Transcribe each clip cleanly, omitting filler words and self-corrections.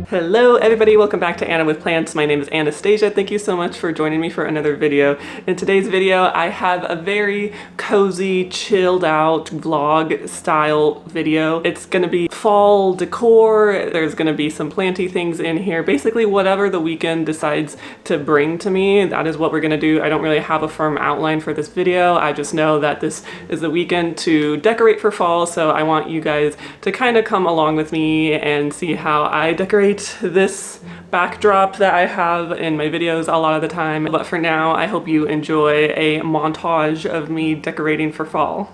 Hello everybody, welcome back to Anna with Plants. My name is Anastasia. Thank you so much for joining me for another video. In today's video, I have a very cozy, chilled out vlog style video. It's gonna be fall decor. There's gonna be some planty things in here. Basically whatever the weekend decides to bring to me, that is what we're gonna do. I don't really have a firm outline for this video. I just know that this is the weekend to decorate for fall, so I want you guys to kind of come along with me and see how I decorate this backdrop that I have in my videos a lot of the time. But for now, I hope you enjoy a montage of me decorating for fall.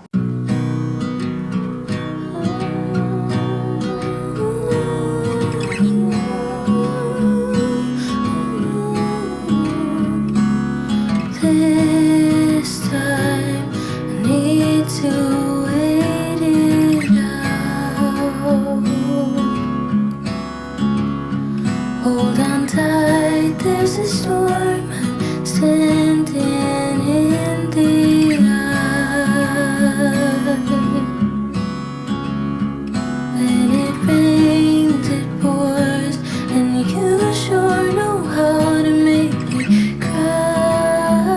This time I need to wait it out. Hold on tight, there's a storm. I'm standing in the eye. When it rains, it pours, and you sure know how to make me cry.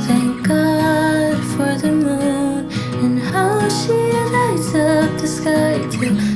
Thank God for the moon and how she lights up the sky tonight.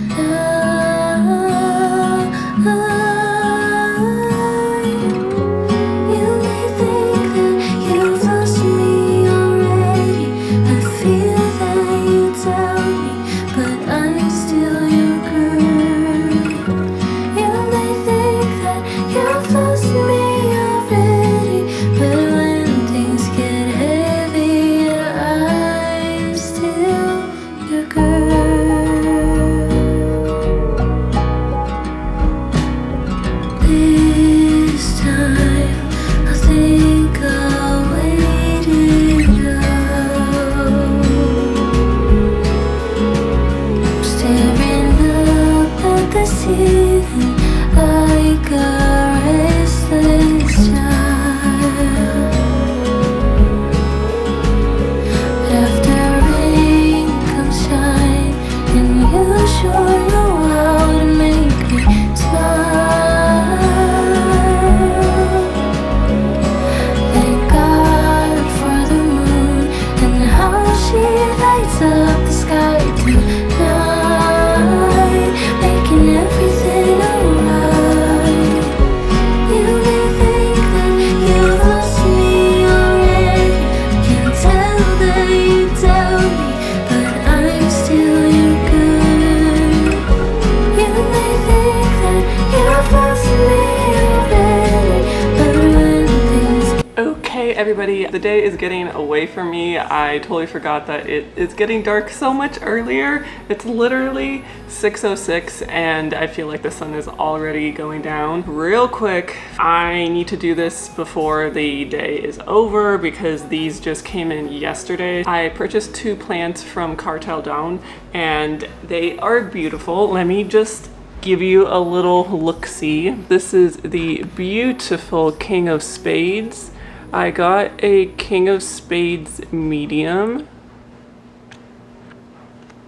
Everybody, the day is getting away from me. I totally forgot that it is getting dark so much earlier. It's literally 6:06 and I feel like the sun is already going down. Real quick, I need to do this before the day is over because these just came in yesterday. I purchased 2 plants from Kartel daun and they are beautiful. Let me just give you a little look-see. This is the beautiful King of Spades. I got a King of Spades medium.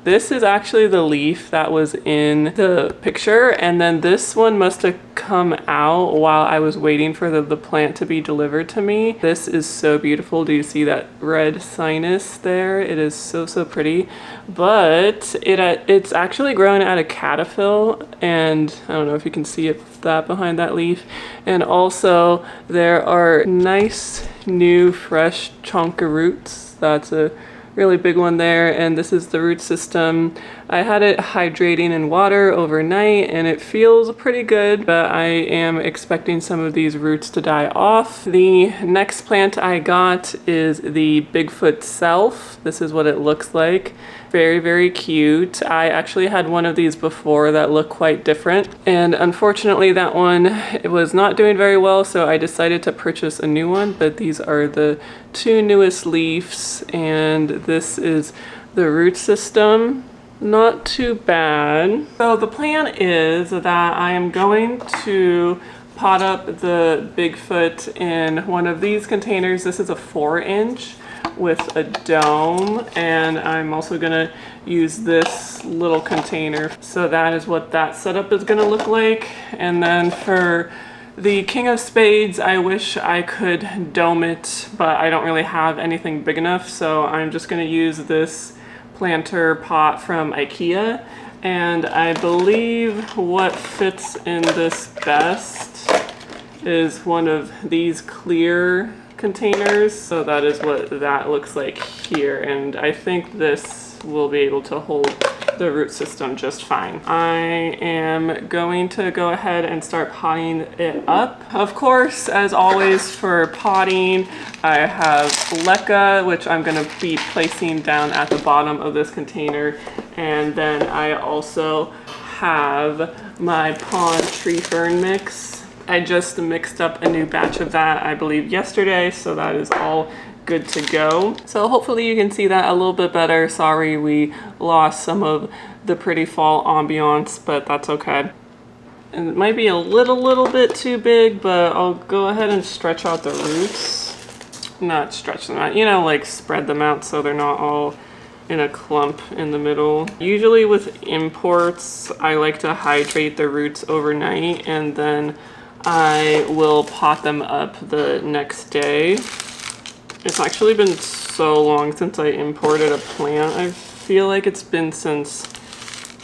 This is actually the leaf that was in the picture, and then this one must have come out while I was waiting for the plant to be delivered to me. This is so beautiful. Do you see that red sinus there? It is so pretty, but it's actually grown out of caterpillar, and I don't know if you can see that behind that leaf. And also there are nice new fresh chunk of roots. That's a really big one there, and this is the root system. I had it hydrating in water overnight and it feels pretty good, but I am expecting some of these roots to die off. The next plant I got is the Bigfoot Self. This is what it looks like. Very cute. I actually had one of these before that looked quite different, and unfortunately that one, it was not doing very well, so I decided to purchase a new one. But these are the 2 newest leaves, and this is the root system. Not too bad. So the plan is that I am going to pot up the Bigfoot in one of these containers. This is a 4-inch with a dome, and I'm also gonna use this little container. So that is what that setup is gonna look like. And then for the King of Spades, I wish I could dome it, but I don't really have anything big enough, so I'm just gonna use this planter pot from IKEA. And I believe what fits in this best is one of these clear containers. So that is what that looks like here. And I think this will be able to hold the root system just fine. I am going to go ahead and start potting it up. Of course, as always for potting, I have leca, which I'm gonna be placing down at the bottom of this container. And then I also have my pond tree fern mix. I just mixed up a new batch of that, I believe yesterday, so that is all good to go. So hopefully you can see that a little bit better. Sorry we lost some of the pretty fall ambiance, but that's okay. And it might be a little bit too big, but I'll go ahead and stretch out the roots. Not stretch them out, you know, like spread them out so they're not all in a clump in the middle. Usually with imports, I like to hydrate the roots overnight and then I will pot them up the next day. It's actually been so long since I imported a plant. I feel like it's been since,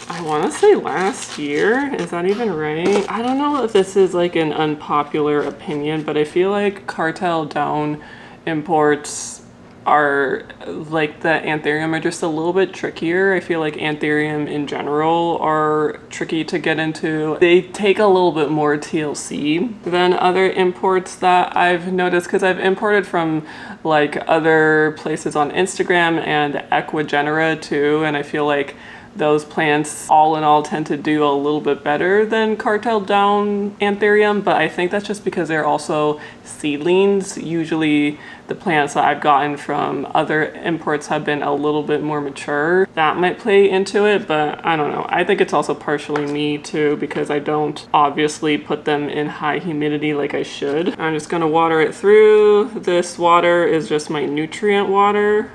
I want to say last year. Is that even right? I don't know if this is like an unpopular opinion, but I feel like kartel daun imports are like the anthurium are just a little bit trickier. I feel like anthurium in general are tricky to get into. They take a little bit more TLC than other imports that I've noticed, because I've imported from like other places on Instagram and Equigenera too, and I feel like those plants all in all tend to do a little bit better than kartel daun anthurium, but I think that's just because they're also seedlings. Usually the plants that I've gotten from other imports have been a little bit more mature. That might play into it, but I don't know. I think it's also partially me too, because I don't obviously put them in high humidity like I should. I'm just gonna water it through. This water is just my nutrient water.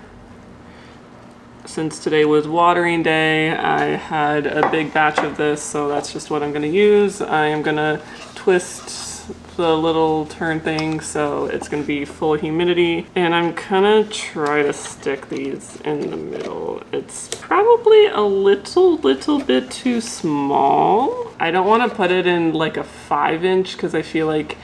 Since today was watering day, I had a big batch of this, so that's just what I'm gonna use. I am gonna twist the little turn thing so it's gonna be full humidity, and I'm gonna try to stick these in the middle. It's probably a little bit too small. I don't want to put it in like a 5-inch because I feel like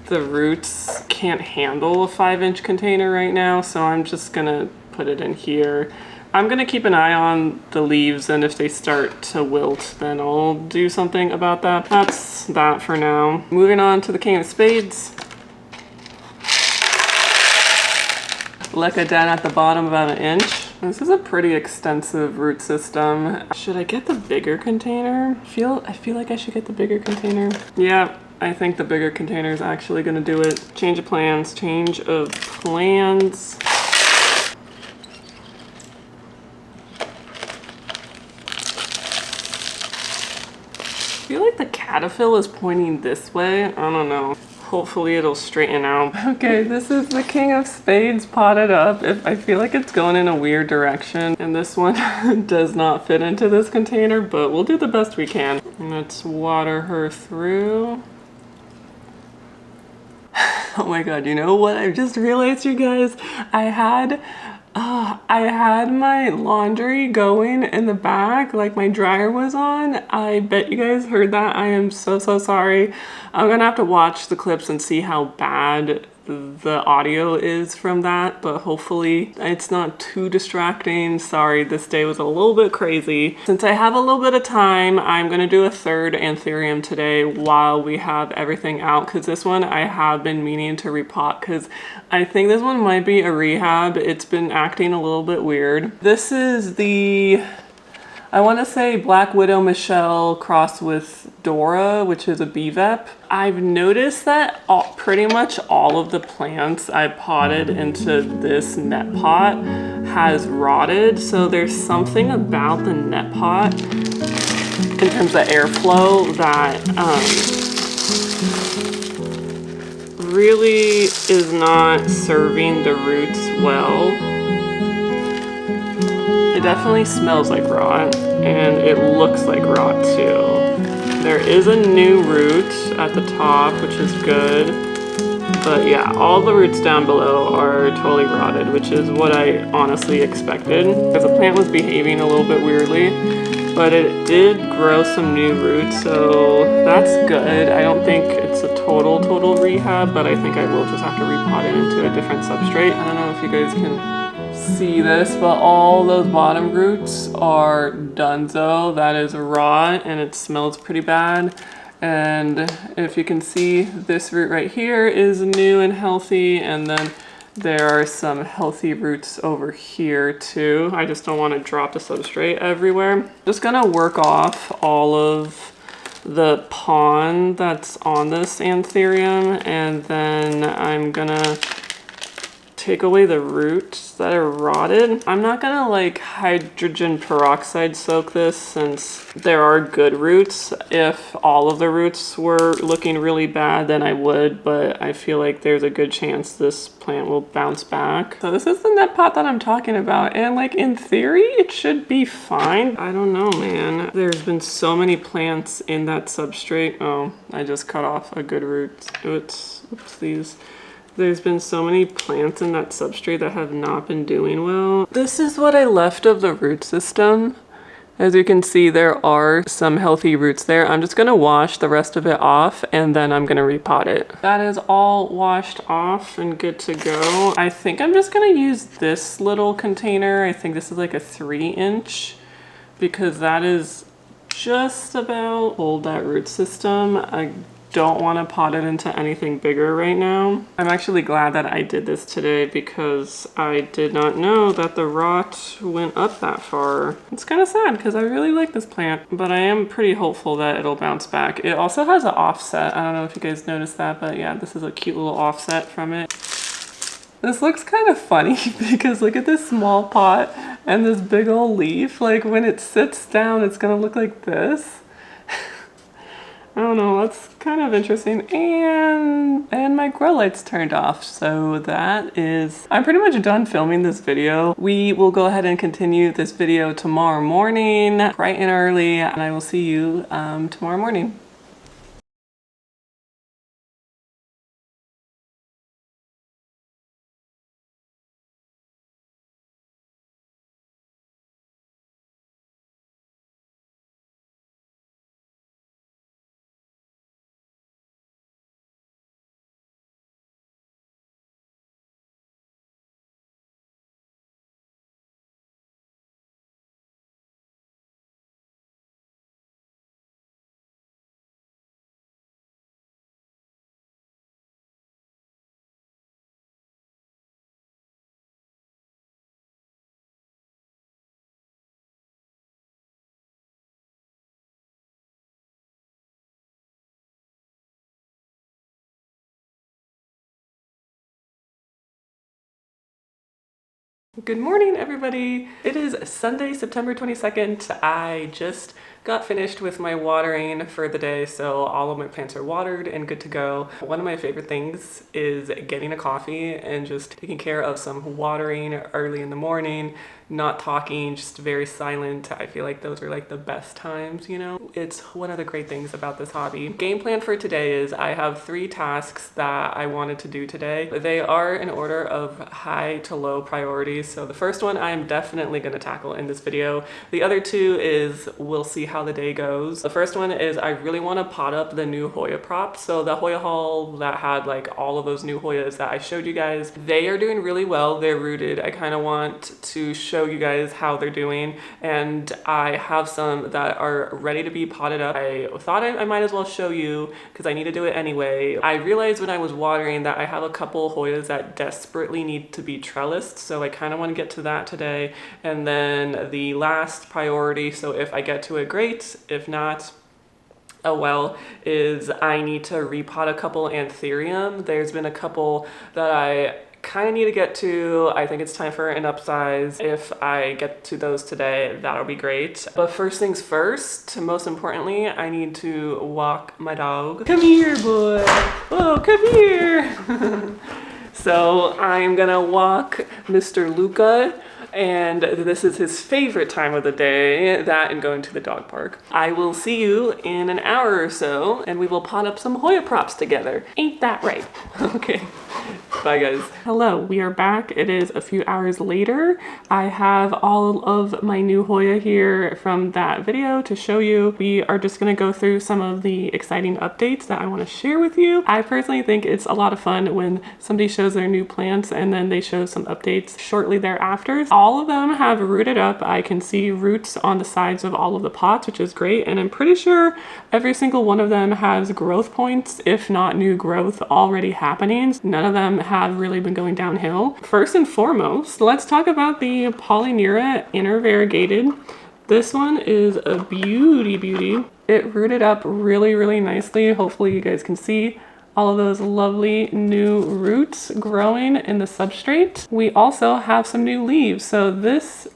the roots can't handle a 5-inch container right now, so I'm just gonna put it in here. I'm gonna keep an eye on the leaves, and if they start to wilt, then I'll do something about that. That's that for now. Moving on to the King of Spades. Leca down at the bottom about 1 inch. This is a pretty extensive root system. Should I get the bigger container? I feel like I should get the bigger container. Yeah, I think the bigger container is actually gonna do it. Change of plans. I feel like the caterpillar is pointing this way. I don't know. Hopefully it'll straighten out. Okay, this is the King of Spades potted up. I feel like it's going in a weird direction, and this one does not fit into this container, but we'll do the best we can. Let's water her through. Oh my god, you know what I just realized, you guys? I had my laundry going in the back, like my dryer was on. I bet you guys heard that. I am so sorry. I'm gonna have to watch the clips and see how bad the audio is from that, but hopefully it's not too distracting. Sorry, this day was a little bit crazy. Since I have a little bit of time, I'm gonna do a third anthurium today while we have everything out, because this one I have been meaning to repot, because I think this one might be a rehab. It's been acting a little bit weird. This is the I want to say Black Widow Michelle crossed with Dora, which is a BVEP. I've noticed that pretty much all of the plants I potted into this net pot has rotted. So there's something about the net pot in terms of airflow that really is not serving the roots well. It definitely smells like rot, and it looks like rot too. There is a new root at the top, which is good. But yeah, all the roots down below are totally rotted, which is what I honestly expected. Because the plant was behaving a little bit weirdly, but it did grow some new roots, so that's good. I don't think it's a total rehab, but I think I will just have to repot it into a different substrate. I don't know if you guys can see this, but all those bottom roots are donezo. That is raw, and it smells pretty bad. And if you can see, this root right here is new and healthy, and then there are some healthy roots over here too. I just don't want to drop the substrate everywhere. Just gonna work off all of the pon that's on this anthurium, and then I'm gonna take away the roots that are rotted. I'm not gonna like hydrogen peroxide soak this since there are good roots. If all of the roots were looking really bad, then I would, but I feel like there's a good chance this plant will bounce back. So this is the net pot that I'm talking about, and like in theory, it should be fine. I don't know, man. There's been so many plants in that substrate. Oh, I just cut off a good root. Oops, these. There's been so many plants in that substrate that have not been doing well. This is what I left of the root system. As you can see, there are some healthy roots there. I'm just gonna wash the rest of it off, and then I'm gonna repot it. That is all washed off and good to go. I think I'm just gonna use this little container. I think this is like a 3-inch, because that is just about hold that root system. I don't want to pot it into anything bigger right now. I'm actually glad that I did this today because I did not know that the rot went up that far. It's kind of sad because I really like this plant, but I am pretty hopeful that it'll bounce back. It also has an offset. I don't know if you guys noticed that, but yeah, this is a cute little offset from it. This looks kind of funny because look at this small pot and this big old leaf. Like when it sits down, it's gonna look like this. I don't know, that's kind of interesting. And my grow lights turned off. So that is, I'm pretty much done filming this video. We will go ahead and continue this video tomorrow morning, bright and early, and I will see you tomorrow morning. Good morning, everybody. It is Sunday, September 22nd. I just got finished with my watering for the day, so all of my plants are watered and good to go. One of my favorite things is getting a coffee and just taking care of some watering early in the morning, not talking, just very silent. I feel like those are like the best times, you know? It's one of the great things about this hobby. Game plan for today is I have 3 tasks that I wanted to do today. They are in order of high to low priorities. So the first one I'm definitely gonna tackle in this video. The other 2 is we'll see how the day goes. The first one is I really want to pot up the new Hoya props. So the Hoya haul that had like all of those new Hoyas that I showed you guys, they are doing really well. They're rooted. I kind of want to show you guys how they're doing, and I have some that are ready to be potted up. I thought I might as well show you because I need to do it anyway. I realized when I was watering that I have a couple Hoyas that desperately need to be trellised, so I kind of want to get to that today. And then the last priority, so if I get to it, great. If not, oh well, is I need to repot a couple anthurium. There's been a couple that I kind of need to get to. I think it's time for an upsize. If I get to those today, that'll be great. But first things first, most importantly, I need to walk my dog. Come here, boy. Oh, come here. So I'm gonna walk Mr. Luca, and this is his favorite time of the day, that and going to the dog park. I will see you in an hour or so, and we will pot up some Hoya props together. Ain't that right? Okay. Bye guys. Hello, we are back. It is a few hours later. I have all of my new Hoya here from that video to show you. We are just gonna go through some of the exciting updates that I wanna share with you. I personally think it's a lot of fun when somebody shows their new plants and then they show some updates shortly thereafter. All of them have rooted up. I can see roots on the sides of all of the pots, which is great. And I'm pretty sure every single one of them has growth points, if not new growth already happening. None of them have really been going downhill. First and foremost, let's talk about the Pollynera inner variegated. This one is a beauty. It rooted up really nicely. Hopefully you guys can see all of those lovely new roots growing in the substrate. We also have some new leaves. So this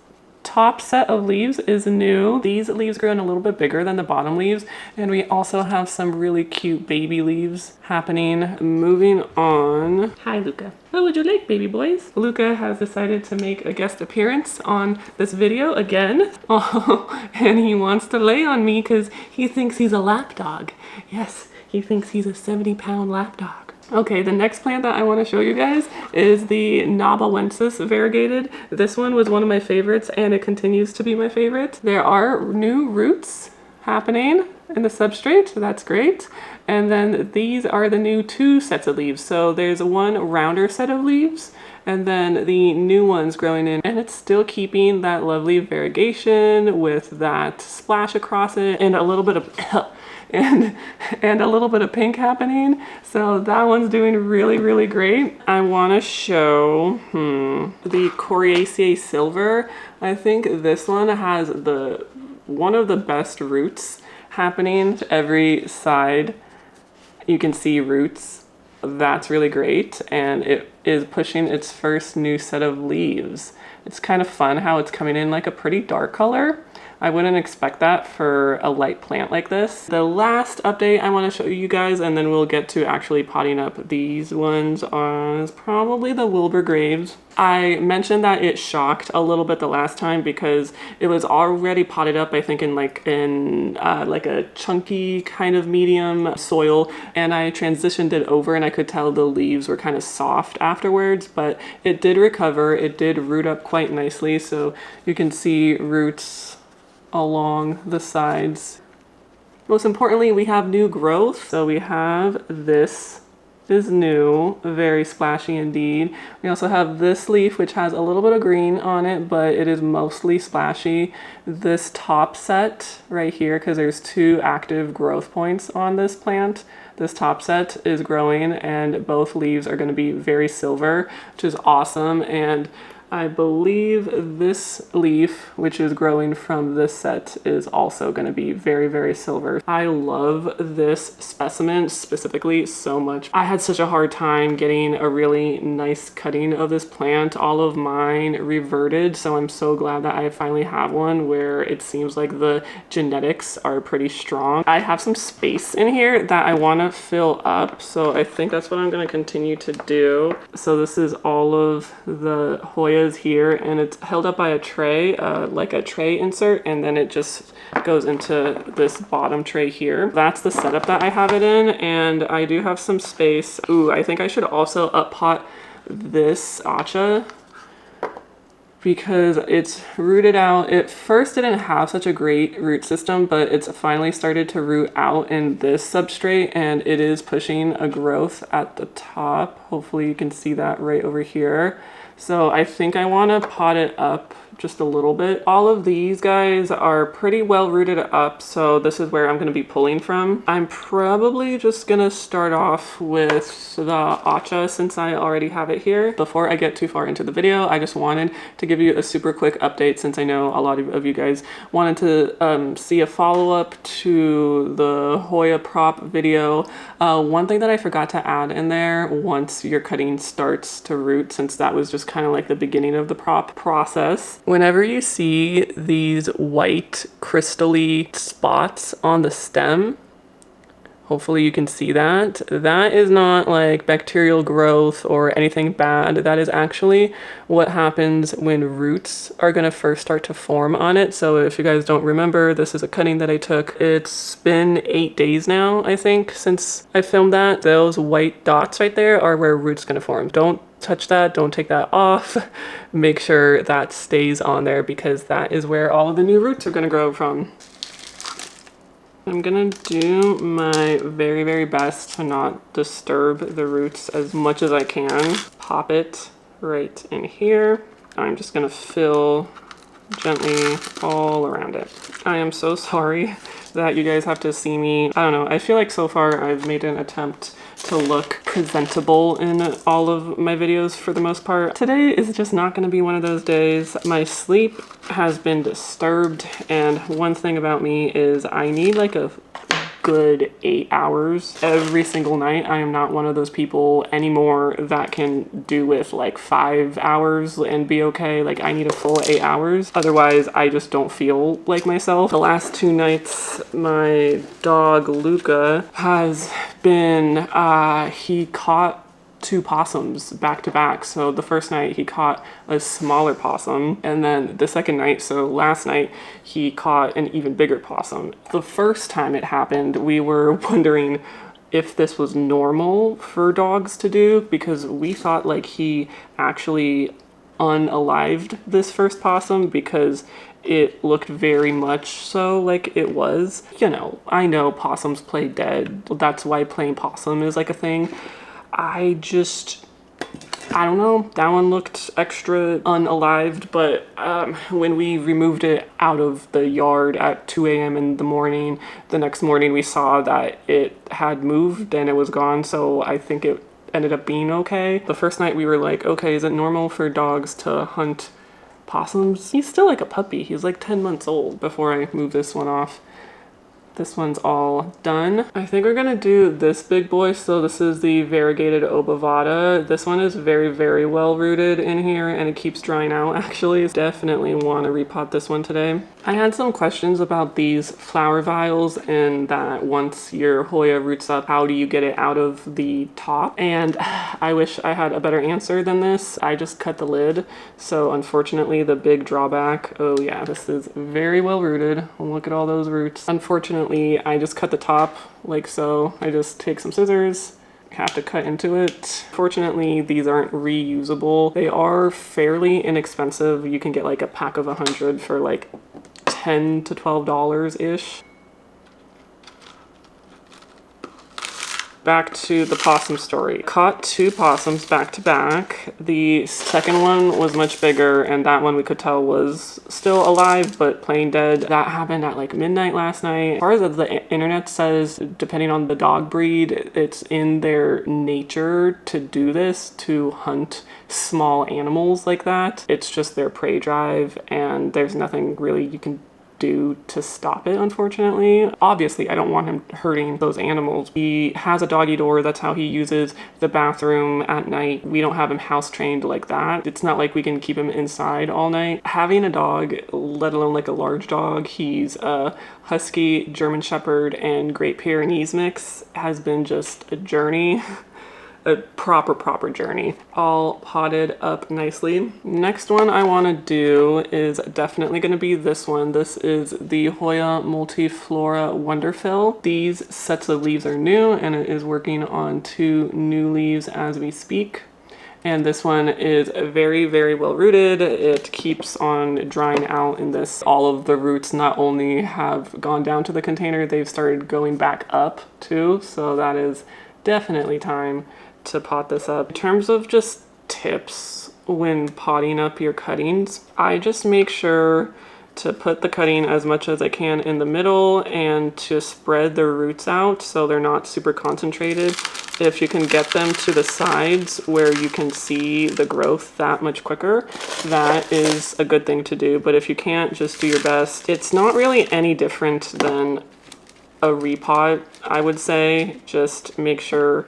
top set of leaves is new. These leaves grow in a little bit bigger than the bottom leaves, and we also have some really cute baby leaves happening. Moving on. Hi, Luca. What would you like, baby boys? Luca has decided to make a guest appearance on this video again. Oh, and he wants to lay on me because he thinks he's a lap dog. Yes, he thinks he's a 70-pound lap dog. Okay, the next plant that I want to show you guys is the Nabawensis variegated. This one was one of my favorites, and it continues to be my favorite. There are new roots happening in the substrate, so that's great. And then these are the new 2 sets of leaves. So there's one rounder set of leaves, and then the new ones growing in, and it's still keeping that lovely variegation with that splash across it and a little bit of and a little bit of pink happening. So that one's doing really great. I want to show the Coriaceae silver. I think this one has one of the best roots happening. Every side you can see roots. That's really great, and it is pushing its first new set of leaves. It's kind of fun how it's coming in like a pretty dark color. I wouldn't expect that for a light plant like this. The last update I want to show you guys, and then we'll get to actually potting up these ones, is probably the Wilbur Graves. I mentioned that it shocked a little bit the last time because it was already potted up, I think in like a chunky kind of medium soil, and I transitioned it over and I could tell the leaves were kind of soft afterwards, but it did recover. It did root up quite nicely, so you can see roots along the sides. Most importantly, we have new growth. So we have this is new, very splashy indeed. We also have this leaf, which has a little bit of green on it, but it is mostly splashy. This top set right here, because there's 2 active growth points on this plant, this top set is growing, and both leaves are going to be very silver, which is awesome. And I believe this leaf, which is growing from this set, is also going to be very silver. I love this specimen specifically so much. I had such a hard time getting a really nice cutting of this plant. All of mine reverted, so I'm so glad that I finally have one where it seems like the genetics are pretty strong. I have some space in here that I want to fill up, so I think that's what I'm going to continue to do. So this is all of the Hoya here, and it's held up by a tray, like a tray insert, and then it just goes into this bottom tray here. That's the setup that I have it in, and I do have some space. Ooh, I think I should also up pot this aceh because it's rooted out. It first didn't have such a great root system, but it's finally started to root out in this substrate, and it is pushing a growth at the top. Hopefully you can see that right over here. So I think I want to pot it up just a little bit. All of these guys are pretty well rooted up, so this is where I'm going to be pulling from. I'm probably just going to start off with the aceh since I already have it here. Before I get too far into the video, I just wanted to give you a super quick update since I know a lot of you guys wanted to see a follow-up to the Hoya prop video. One thing that I forgot to add in there once your cutting starts to root, since that was just kind of like the beginning of the prop process. Whenever you see these white crystally spots on the stem, hopefully you can see that. That is not like bacterial growth or anything bad. That is actually what happens when roots are gonna first start to form on it. So if you guys don't remember, this is a cutting that I took. It's been 8 days now, I think, since I filmed that. Those white dots right there are where roots gonna form. Don't touch that, don't take that off. Make sure that stays on there because that is where all of the new roots are gonna grow from. I'm gonna do my very, very best to not disturb the roots as much as I can. Pop it right in here. I'm just gonna fill gently all around it. I am so sorry that you guys have to see me. I don't know, I feel like so far I've made an attempt to look presentable in all of my videos for the most part. Today is just not going to be one of those days. My sleep has been disturbed, and one thing about me is I need like a good 8 hours every single night. I am not one of those people anymore that can do with like 5 hours and be okay. Like I need a full 8 hours. Otherwise, I just don't feel like myself. The last 2 nights, my dog Luca has been, he caught 2 possums back to back. So the first night he caught a smaller possum, and then the second night, so last night, he caught an even bigger possum. The first time it happened, we were wondering if this was normal for dogs to do, because we thought like he actually unalived this first possum because it looked very much so like it was. You know, I know possums play dead. That's why playing possum is like a thing. I don't know, that one looked extra unalived, but when we removed it out of the yard at 2 a.m. in the morning, the next morning we saw that it had moved and it was gone, so I think it ended up being okay. The first night we were like, okay, is it normal for dogs to hunt possums? He's still like a puppy. He's like 10 months old before I move this one off. This one's all done. I think we're gonna do this big boy. So this is the variegated obovata. This one is very, very well rooted in here and it keeps drying out actually. Definitely want to repot this one today. I had some questions about these flower vials and that once your Hoya roots up, how do you get it out of the top? And I wish I had a better answer than this. I just cut the lid. So unfortunately the big drawback, oh yeah, this is very well rooted. Look at all those roots. Unfortunately, I just cut the top like so. I just take some scissors, have to cut into it. Fortunately, these aren't reusable. They are fairly inexpensive. You can get like a pack of 100 for like $10 to $12-ish. Back to the possum story. Caught 2 possums back to back. The second one was much bigger, and that one we could tell was still alive but playing dead. That happened at like midnight last night. As far as the internet says, depending on the dog breed, it's in their nature to do this, to hunt small animals like that. It's just their prey drive, and there's nothing really you can do to stop it, unfortunately. Obviously, I don't want him hurting those animals. He has a doggy door. That's how he uses the bathroom at night. We don't have him house trained like that. It's not like we can keep him inside all night. Having a dog, let alone like a large dog, he's a Husky, German Shepherd, and Great Pyrenees mix, has been just a journey. A proper journey. All potted up nicely. Next one I want to do is definitely going to be this one. This is the Hoya multiflora wonderphil. These sets of leaves are new and it is working on 2 new leaves as we speak. And this one is very, very well rooted. It keeps on drying out in this. All of the roots not only have gone down to the container, they've started going back up too. So that is definitely time to pot this up. In terms of just tips when potting up your cuttings, I just make sure to put the cutting as much as I can in the middle and to spread the roots out so they're not super concentrated. If you can get them to the sides where you can see the growth that much quicker, that is a good thing to do. But if you can't, just do your best. It's not really any different than a repot, I would say. Just make sure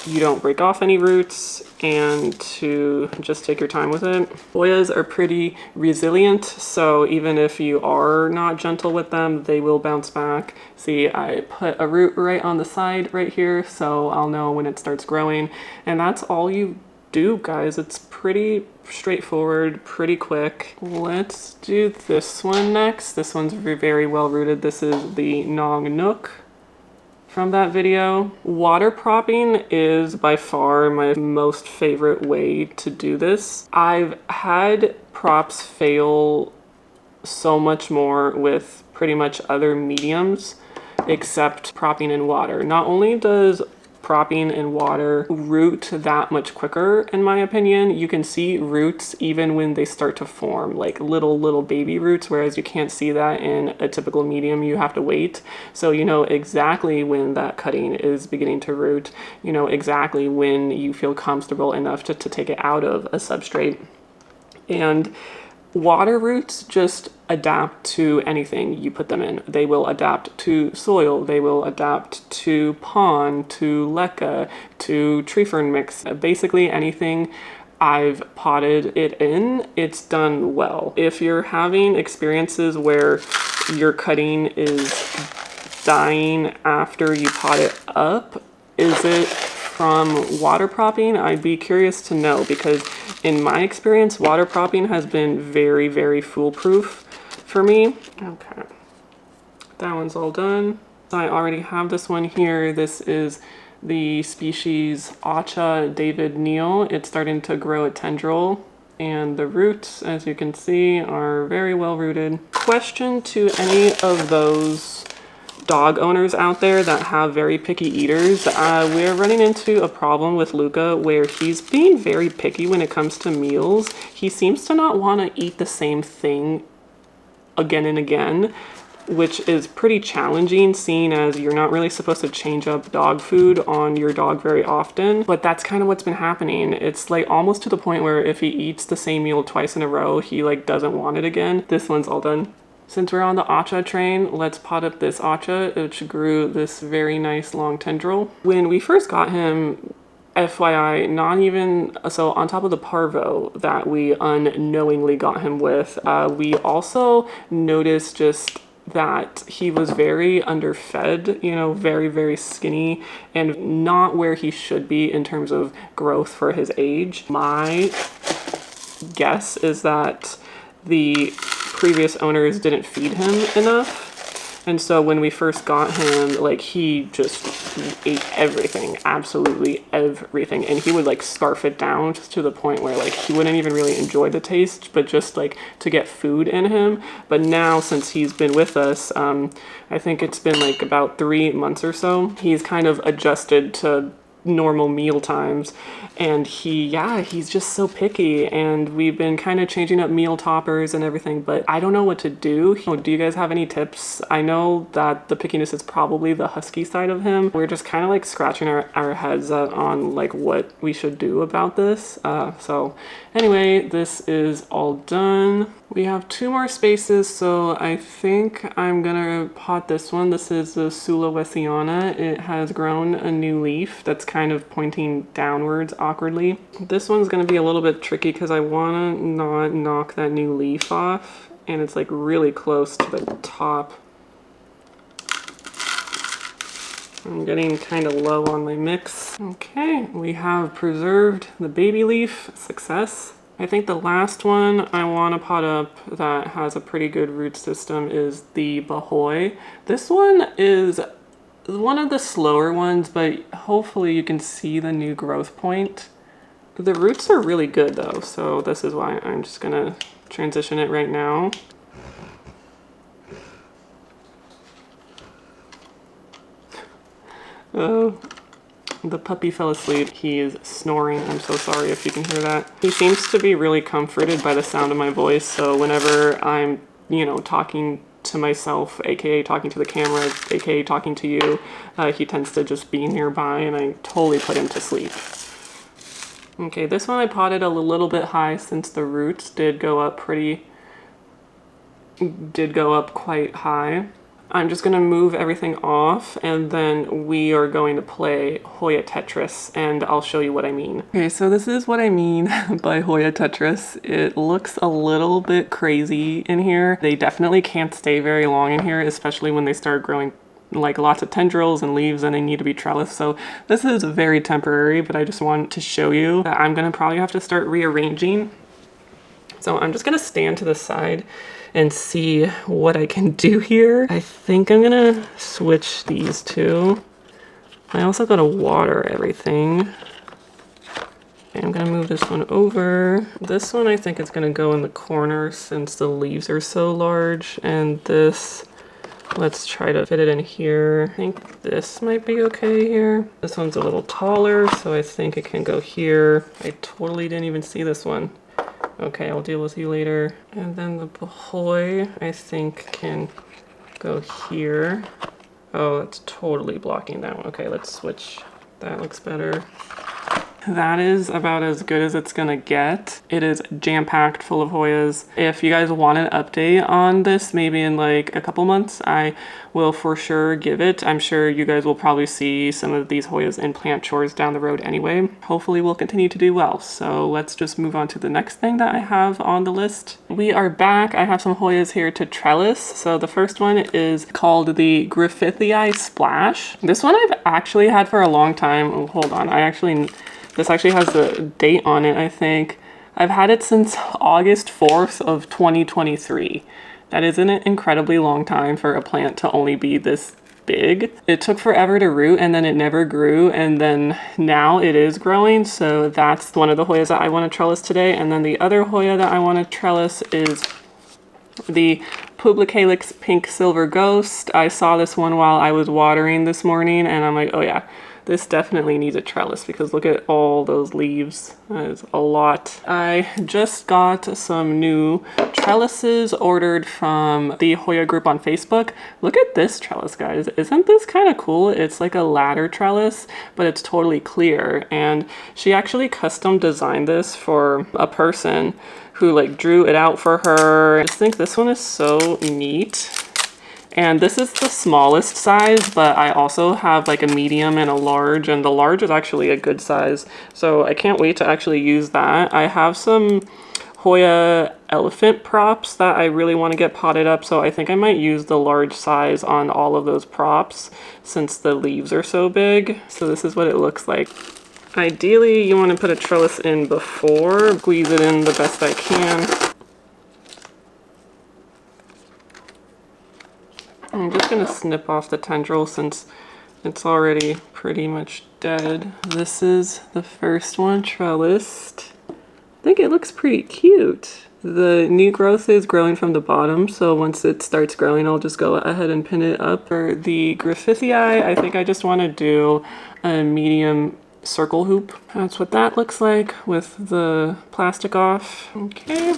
you don't break off any roots and to just take your time with it. Hoyas are pretty resilient, so even if you are not gentle with them, they will bounce back. See, I put a root right on the side right here, so I'll know when it starts growing. And that's all you do, guys. It's pretty straightforward, pretty quick. Let's do this one next. This one's very well rooted. This is the nong nooch from that video. Water propping is by far my most favorite way to do this. I've had props fail so much more with pretty much other mediums except propping in water. Not only does propping in water root that much quicker, in my opinion. You can see roots even when they start to form, like little baby roots, whereas you can't see that in a typical medium. You have to wait. So you know exactly when that cutting is beginning to root. You know exactly when you feel comfortable enough to take it out of a substrate. And water roots just adapt to anything you put them in. They will adapt to soil, they will adapt to pond, to leca, to tree fern mix. Basically anything I've potted it in, it's done well. If you're having experiences where your cutting is dying after you pot it up, is it from water propping? I'd be curious to know, because in my experience, water propping has been very foolproof for me. Okay, that one's all done. I already have this one here. This is the species Aceh David Neal. It's starting to grow a tendril, and the roots, as you can see, are very well rooted. Question to any of those dog owners out there that have very picky eaters. We're running into a problem with Luca where he's being very picky when it comes to meals. He seems to not want to eat the same thing again and again, which is pretty challenging, seeing as you're not really supposed to change up dog food on your dog very often. But that's kind of what's been happening. It's like almost to the point where if he eats the same meal twice in a row, he like doesn't want it again. This one's all done. Since we're on the Aceh train, let's pot up this Aceh, which grew this very nice long tendril. When we first got him, FYI, not even, so on top of the parvo that we unknowingly got him with, we also noticed just that he was very underfed, you know, very skinny and not where he should be in terms of growth for his age. My guess is that the previous owners didn't feed him enough. And so when we first got him, like he just ate everything, absolutely everything. And he would like scarf it down just to the point where like he wouldn't even really enjoy the taste, but just like to get food in him. But now since he's been with us, I think it's been like about 3 months or so, he's kind of adjusted to normal meal times, and he's just so picky, and we've been kind of changing up meal toppers and everything, but I don't know what to do. Do you guys have any tips? I know that the pickiness is probably the husky side of him. We're just kind of like scratching our heads on like what we should do about this. So anyway, this is all done. We have 2 more spaces, so I think I'm gonna pot this one. This is the sulawesiana. It has grown a new leaf that's kind of pointing downwards awkwardly. This one's gonna be a little bit tricky because I wanna not knock that new leaf off, and it's like really close to the top. I'm getting kind of low on my mix. Okay, we have preserved the baby leaf. Success. I think the last one I want to pot up that has a pretty good root system is the bahoi. This one is one of the slower ones, but hopefully you can see the new growth point The roots are really good though, so this is why I'm just gonna transition it right now. Oh, the puppy fell asleep. He is snoring. I'm so sorry if you can hear that. He seems to be really comforted by the sound of my voice, so whenever I'm, you know, talking to myself, aka talking to the camera, aka talking to you, he tends to just be nearby, and I totally put him to sleep. Okay, this one I potted a little bit high since the roots did go up quite high. I'm just gonna move everything off, and then we are going to play Hoya Tetris, and I'll show you what I mean. Okay, so this is what I mean by Hoya Tetris. It looks a little bit crazy in here. They definitely can't stay very long in here, especially when they start growing like lots of tendrils and leaves and they need to be trellised. So this is very temporary, but I just want to show you that I'm gonna probably have to start rearranging. So I'm just gonna stand to the side and see what I can do here. I think I'm gonna switch these two. I also gotta water everything. Okay, I'm gonna move this one over. This one I think is gonna go in the corner since the leaves are so large, and this, let's try to fit it in here. I think this might be okay here. This one's a little taller, so I think it can go here. I totally didn't even see this one. Okay, I'll deal with you later. And then the bahoi, I think, can go here. Oh, that's totally blocking that one. Okay, let's switch. That looks better. That is about as good as it's gonna get. It is jam-packed full of Hoyas. If you guys want an update on this, maybe in like a couple months, I will for sure give it. I'm sure you guys will probably see some of these Hoyas in plantchores down the road anyway. Hopefully we'll continue to do well. So let's just move on to the next thing that I have on the list. We are back. I have some Hoyas here to trellis. So the first one is called the Griffithii Splash. This one I've actually had for a long time. Oh, hold on, this actually has the date on it, I think. I've had it since August 4th of 2023. That is an incredibly long time for a plant to only be this big. It took forever to root, and then it never grew, and then now it is growing. So that's one of the Hoyas that I want to trellis today. And then the other Hoya that I want to trellis is the pubicalyx pink silver ghost. I saw this one while I was watering this morning, and I'm like, oh yeah, this definitely needs a trellis because look at all those leaves. That is a lot. I just got some new trellises ordered from the Hoya group on Facebook. Look at this trellis, guys. Isn't this kind of cool? It's like a ladder trellis, but it's totally clear. And she actually custom designed this for a person who like drew it out for her. I just think this one is so neat. And this is the smallest size, but I also have like a medium and a large, and the large is actually a good size. So I can't wait to actually use that. I have some Hoya elephant props that I really want to get potted up, so I think I might use the large size on all of those props since the leaves are so big. So this is what it looks like. Ideally, you want to put a trellis in before, squeeze it in the best I can. I'm just gonna snip off the tendril since it's already pretty much dead. This is the first one trellised. I think it looks pretty cute. The new growth is growing from the bottom, so once it starts growing, I'll just go ahead and pin it up. For the Griffithii, I think I just want to do a medium circle hoop. That's what that looks like with the plastic off. Okay.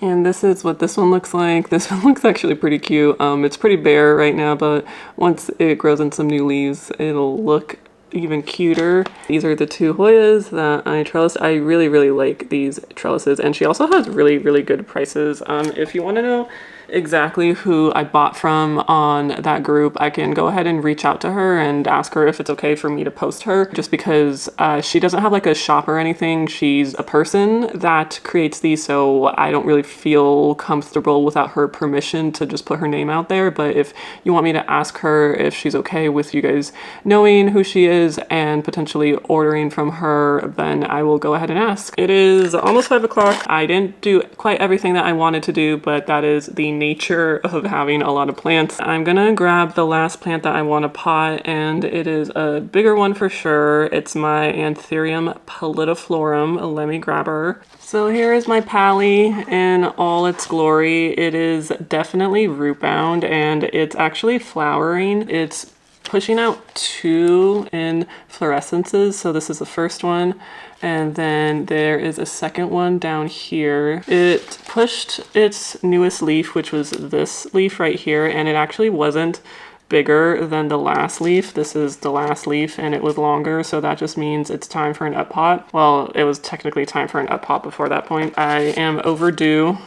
And this is what this one looks like. This one looks actually pretty cute. It's pretty bare right now, but once it grows in some new leaves, it'll look even cuter. These are the two Hoyas that I trellised. I really, really like these trellises, and she also has really, really good prices. If you want to know exactly who I bought from on that group, I can go ahead and reach out to her and ask her if it's okay for me to post her, just because she doesn't have like a shop or anything. She's a person that creates these, so I don't really feel comfortable without her permission to just put her name out there. But if you want me to ask her if she's okay with you guys knowing who she is and potentially ordering from her, then I will go ahead and ask. It is almost 5 o'clock. I didn't do quite everything that I wanted to do, but that is the nature of having a lot of plants. I'm gonna grab the last plant that I want to pot, and it is a bigger one for sure. It's my anthurium pallidiflorum. Let me grab her. So here is my pally in all its glory. It is definitely root bound and it's actually flowering. It's pushing out 2 inflorescences. So this is the first one. And then there is a second one down here. It pushed its newest leaf, which was this leaf right here. And it actually wasn't bigger than the last leaf. This is the last leaf and it was longer, so that just means it's time for an up pot. Well, it was technically time for an up pot before that point. I am overdue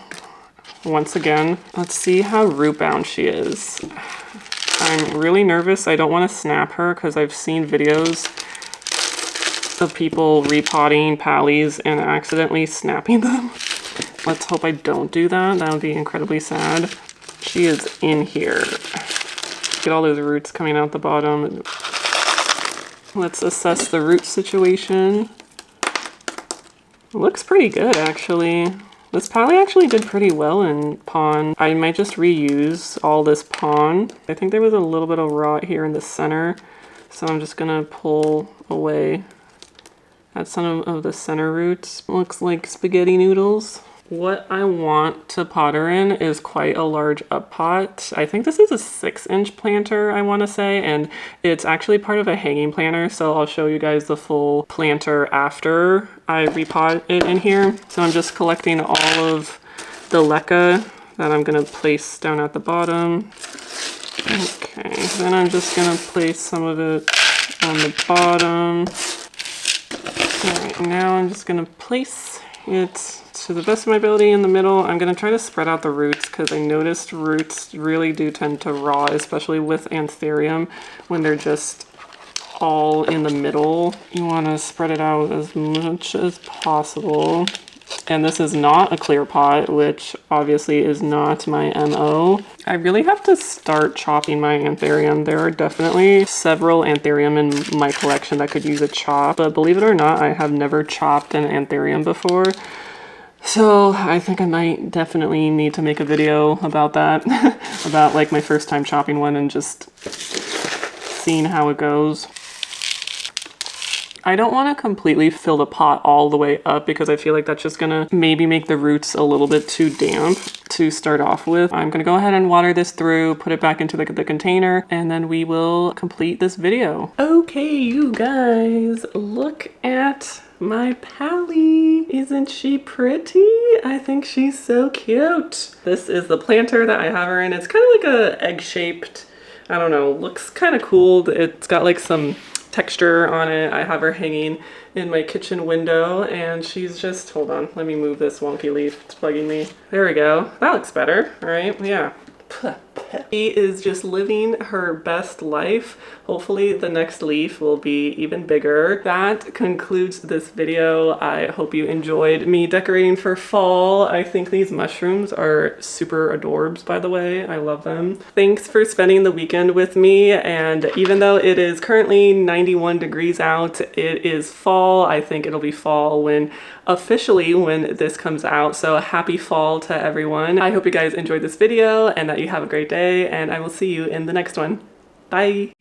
once again. Let's see how root bound she is. I'm really nervous. I don't want to snap her because I've seen videos of people repotting pallies and accidentally snapping them. Let's hope I don't do that. That would be incredibly sad. She is in here. Get all those roots coming out the bottom. Let's assess the root situation. Looks pretty good, actually. This pally actually did pretty well in pond. I might just reuse all this pond. I think there was a little bit of rot here in the center, so I'm just gonna pull away at some of the center roots. Looks like spaghetti noodles. What I want to pot her in is quite a large up pot. I think this is a 6-inch planter, I want to say, and it's actually part of a hanging planter, so I'll show you guys the full planter after I repot it in here. So I'm just collecting all of the leca that I'm going to place down at the bottom. Okay, then I'm just going to place some of it on the bottom. All right, now I'm just going to place it to the best of my ability in the middle. I'm going to try to spread out the roots because I noticed roots really do tend to rot, especially with anthurium when they're just all in the middle. You want to spread it out as much as possible. And this is not a clear pot, which obviously is not my MO. I really have to start chopping my anthurium. There are definitely several anthurium in my collection that could use a chop, but believe it or not, I have never chopped an anthurium before. So I think I might definitely need to make a video about that, about like my first time chopping one and just seeing how it goes. I don't want to completely fill the pot all the way up because I feel like that's just gonna maybe make the roots a little bit too damp to start off with. I'm gonna go ahead and water this through, put it back into the container, and then we will complete this video. Okay, you guys, look at my pally. Isn't she pretty? I think she's so cute. This is the planter that I have her in. It's kind of like a egg-shaped, I don't know, looks kind of cool. It's got like some texture on it. I have her hanging in my kitchen window and she's just, hold on, let me move this wonky leaf. It's bugging me. There we go. That looks better, all right? Yeah. She is just living her best life. Hopefully the next leaf will be even bigger. That concludes this video. I hope you enjoyed me decorating for fall. I think these mushrooms are super adorbs, by the way. I love them. Thanks for spending the weekend with me. And even though it is currently 91 degrees out, it is fall. I think it'll be fall when this comes out. So happy fall to everyone. I hope you guys enjoyed this video and that you have a great day, and I will see you in the next one. Bye.